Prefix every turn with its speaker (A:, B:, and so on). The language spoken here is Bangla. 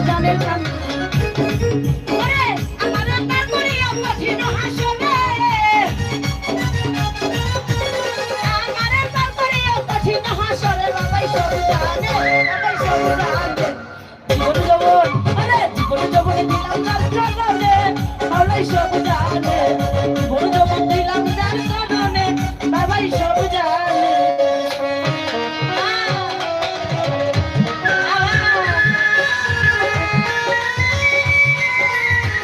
A: জানে কান ওরে আমারে পার করিয়া কঠিন হাসরে আমারে পার করিয়া কঠিন হাসরে বাবাই সব জানে বাবাই সব জানে জীবন জীবন আরে জীবন জীবন দিলাম তার চরণে বাবাই সব জানে